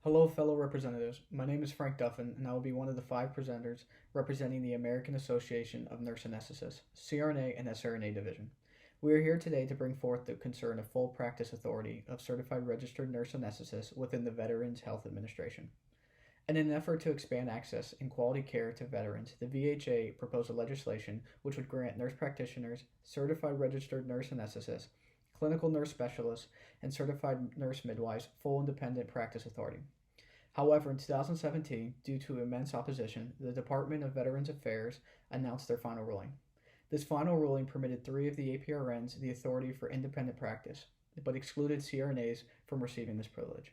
Hello, fellow representatives. My name is Frank Duffin, and I will be one of the five presenters representing the American Association of Nurse Anesthetists, CRNA and SRNA division. We are here today to bring forth the concern of full practice authority of certified registered nurse anesthetists within the Veterans Health Administration. In an effort to expand access and quality care to veterans, the VHA proposed a legislation which would grant nurse practitioners, certified registered nurse anesthetists, clinical nurse specialists, and certified nurse midwives full independent practice authority. However, in 2017, due to immense opposition, the Department of Veterans Affairs announced their final ruling. This final ruling permitted three of the APRNs the authority for independent practice, but excluded CRNAs from receiving this privilege.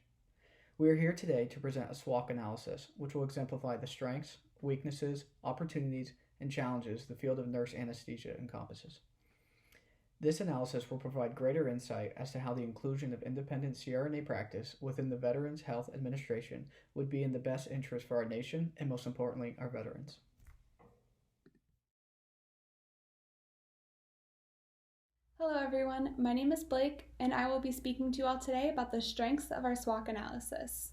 We are here today to present a SWOC analysis, which will exemplify the strengths, weaknesses, opportunities, and challenges the field of nurse anesthesia encompasses. This analysis will provide greater insight as to how the inclusion of independent CRNA practice within the Veterans Health Administration would be in the best interest for our nation and, most importantly, our veterans. Hello everyone, my name is Blake and I will be speaking to you all today about the strengths of our SWOC analysis.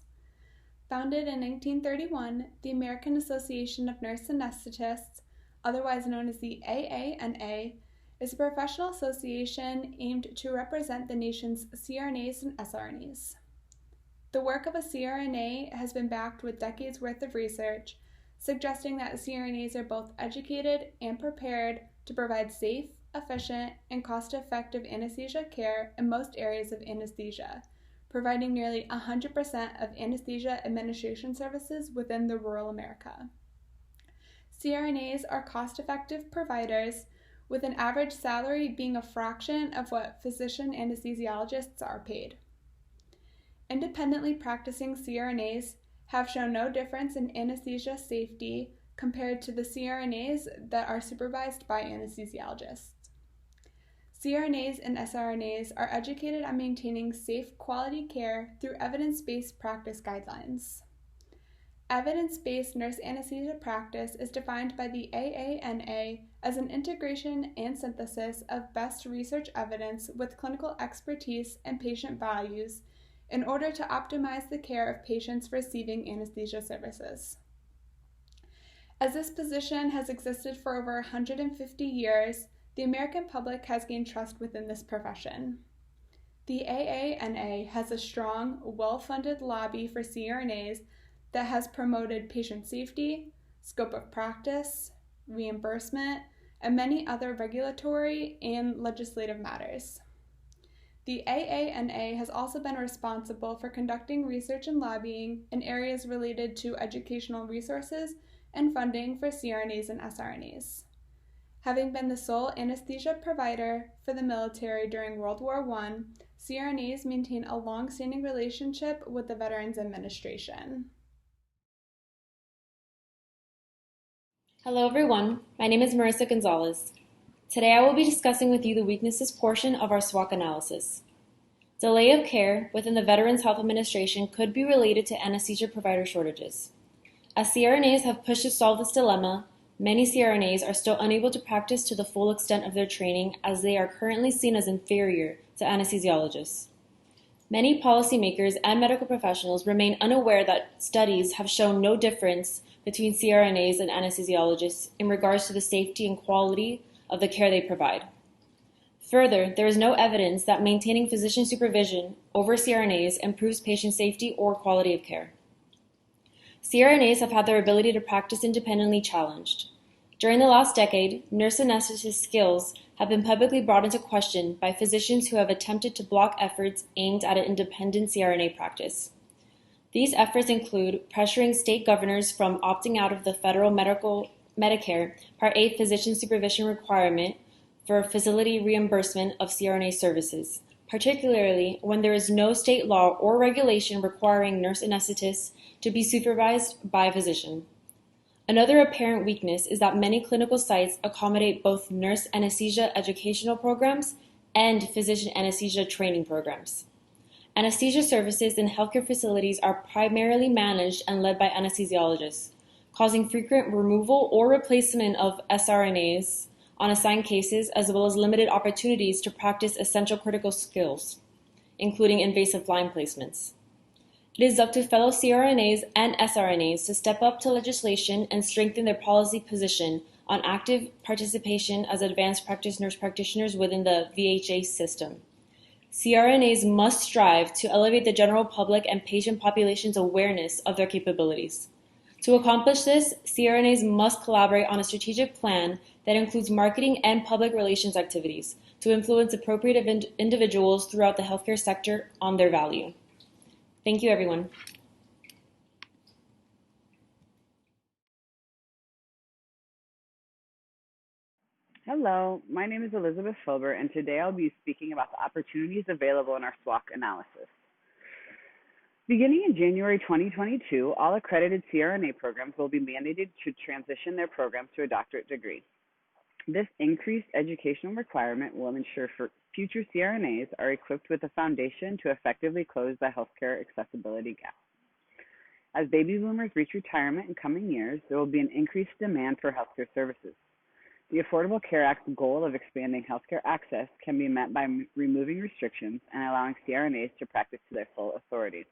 Founded in 1931, the American Association of Nurse Anesthetists, otherwise known as the AANA, is a professional association aimed to represent the nation's CRNAs and SRNAs. The work of a CRNA has been backed with decades worth of research, suggesting that CRNAs are both educated and prepared to provide safe, efficient, and cost-effective anesthesia care in most areas of anesthesia, providing nearly 100% of anesthesia administration services within the rural America. CRNAs are cost-effective providers, with an average salary being a fraction of what physician anesthesiologists are paid. Independently practicing CRNAs have shown no difference in anesthesia safety compared to the CRNAs that are supervised by anesthesiologists. CRNAs and SRNAs are educated on maintaining safe quality care through evidence-based practice guidelines. Evidence-based nurse anesthesia practice is defined by the AANA as an integration and synthesis of best research evidence with clinical expertise and patient values in order to optimize the care of patients receiving anesthesia services. As this position has existed for over 150 years, the American public has gained trust within this profession. The AANA has a strong, well-funded lobby for CRNAs that has promoted patient safety, scope of practice, reimbursement, and many other regulatory and legislative matters. The AANA has also been responsible for conducting research and lobbying in areas related to educational resources and funding for CRNAs and SRNAs. Having been the sole anesthesia provider for the military during World War I, CRNAs maintain a long-standing relationship with the Veterans Administration. Hello everyone, my name is Marisa Gonzalez. Today I will be discussing with you the weaknesses portion of our SWOC analysis. Delay of care within the Veterans Health Administration could be related to anesthesia provider shortages. As CRNAs have pushed to solve this dilemma, many CRNAs are still unable to practice to the full extent of their training as they are currently seen as inferior to anesthesiologists. Many policymakers and medical professionals remain unaware that studies have shown no difference between CRNAs and anesthesiologists in regards to the safety and quality of the care they provide. Further, there is no evidence that maintaining physician supervision over CRNAs improves patient safety or quality of care. CRNAs have had their ability to practice independently challenged. During the last decade, nurse anesthetist skills have been publicly brought into question by physicians who have attempted to block efforts aimed at an independent CRNA practice. These efforts include pressuring state governors from opting out of the federal Medicare Part A physician supervision requirement for facility reimbursement of CRNA services, particularly when there is no state law or regulation requiring nurse anesthetists to be supervised by a physician. Another apparent weakness is that many clinical sites accommodate both nurse anesthesia educational programs and physician anesthesia training programs. Anesthesia services in healthcare facilities are primarily managed and led by anesthesiologists, causing frequent removal or replacement of SRNAs on assigned cases, as well as limited opportunities to practice essential critical skills, including invasive line placements. It is up to fellow CRNAs and SRNAs to step up to legislation and strengthen their policy position on active participation as advanced practice nurse practitioners within the VHA system. CRNAs must strive to elevate the general public and patient population's awareness of their capabilities. To accomplish this, CRNAs must collaborate on a strategic plan that includes marketing and public relations activities to influence appropriate individuals throughout the healthcare sector on their value. Thank you, everyone. Hello, my name is Elizabeth Filbert, and today I'll be speaking about the opportunities available in our SWOC analysis. Beginning in January 2022, all accredited CRNA programs will be mandated to transition their programs to a doctorate degree. This increased educational requirement will ensure future CRNAs are equipped with a foundation to effectively close the healthcare accessibility gap. As baby boomers reach retirement in coming years, there will be an increased demand for healthcare services. The Affordable Care Act's goal of expanding healthcare access can be met by removing restrictions and allowing CRNAs to practice to their full authority.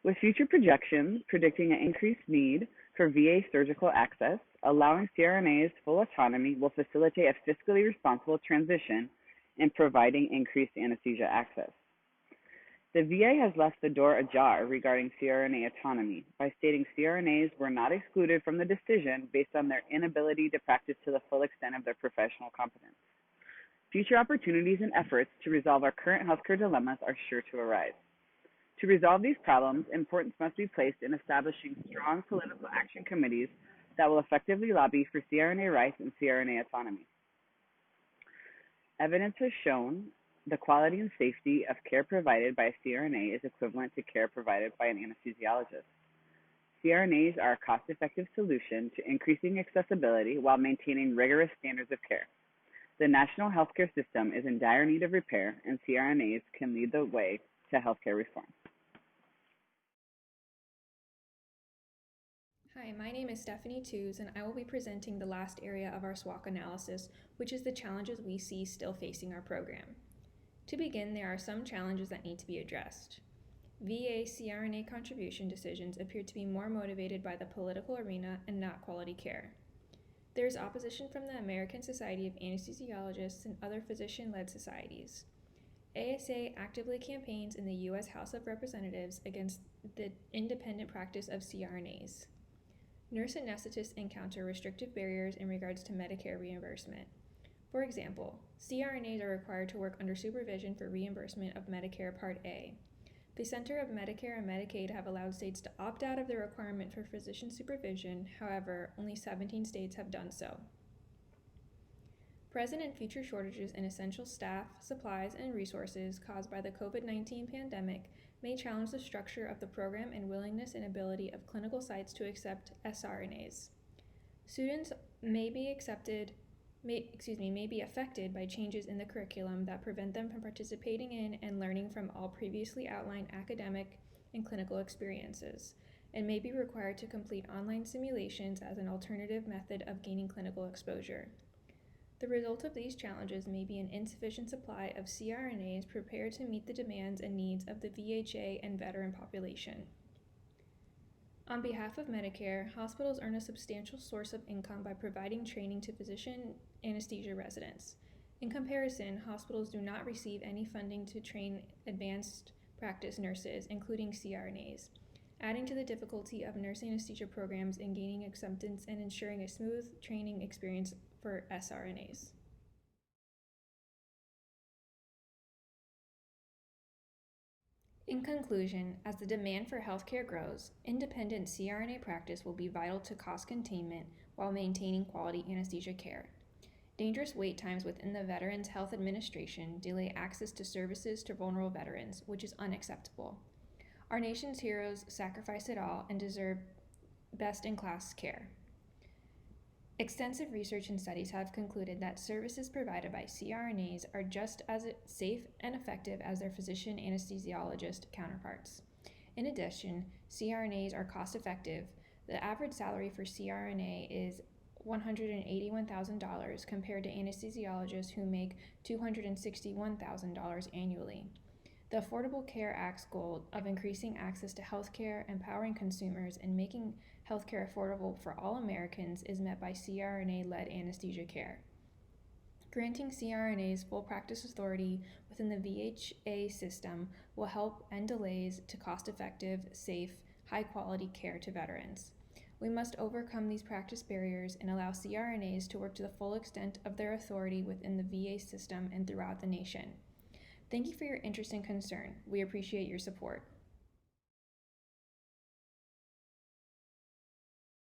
With future projections predicting an increased need for VA surgical access, allowing CRNAs full autonomy will facilitate a fiscally responsible transition in providing increased anesthesia access. The VA has left the door ajar regarding CRNA autonomy by stating CRNAs were not excluded from the decision based on their inability to practice to the full extent of their professional competence. Future opportunities and efforts to resolve our current healthcare dilemmas are sure to arise. To resolve these problems, importance must be placed in establishing strong political action committees that will effectively lobby for CRNA rights and CRNA autonomy. Evidence has shown the quality and safety of care provided by a CRNA is equivalent to care provided by an anesthesiologist. CRNAs are a cost-effective solution to increasing accessibility while maintaining rigorous standards of care. The national healthcare system is in dire need of repair, and CRNAs can lead the way to healthcare reform. Hi, my name is Tewes, and I will be presenting the last area of our SWOC analysis, which is the challenges we see still facing our program. To begin, there are some challenges that need to be addressed. VA CRNA contribution decisions appear to be more motivated by the political arena and not quality care. There is opposition from the American Society of Anesthesiologists and other physician-led societies. ASA actively campaigns in the U.S. House of Representatives against the independent practice of CRNAs. Nurse anesthetists encounter restrictive barriers in regards to Medicare reimbursement. For example, CRNAs are required to work under supervision for reimbursement of Medicare Part A. The Center of Medicare and Medicaid have allowed states to opt out of the requirement for physician supervision. However, only 17 states have done so. Present and future shortages in essential staff, supplies, and resources caused by the COVID-19 pandemic may challenge the structure of the program and willingness and ability of clinical sites to accept SRNAs. Students may be affected by changes in the curriculum that prevent them from participating in and learning from all previously outlined academic and clinical experiences, and may be required to complete online simulations as an alternative method of gaining clinical exposure. The result of these challenges may be an insufficient supply of CRNAs prepared to meet the demands and needs of the VHA and veteran population. On behalf of Medicare, hospitals earn a substantial source of income by providing training to physician anesthesia residents. In comparison, hospitals do not receive any funding to train advanced practice nurses, including CRNAs, adding to the difficulty of nurse anesthesia programs in gaining acceptance and ensuring a smooth training experience for SRNAs. In conclusion, as the demand for healthcare grows, independent CRNA practice will be vital to cost containment while maintaining quality anesthesia care. Dangerous wait times within the Veterans Health Administration delay access to services to vulnerable veterans, which is unacceptable. Our nation's heroes sacrificed it all and deserve best-in-class care. Extensive research and studies have concluded that services provided by CRNAs are just as safe and effective as their physician anesthesiologist counterparts. In addition, CRNAs are cost-effective. The average salary for CRNA is $181,000 compared to anesthesiologists who make $261,000 annually. The Affordable Care Act's goal of increasing access to healthcare, empowering consumers, and making healthcare affordable for all Americans is met by CRNA-led anesthesia care. Granting CRNAs full practice authority within the VHA system will help end delays to cost-effective, safe, high-quality care to veterans. We must overcome these practice barriers and allow CRNAs to work to the full extent of their authority within the VA system and throughout the nation. Thank you for your interest and concern. We appreciate your support.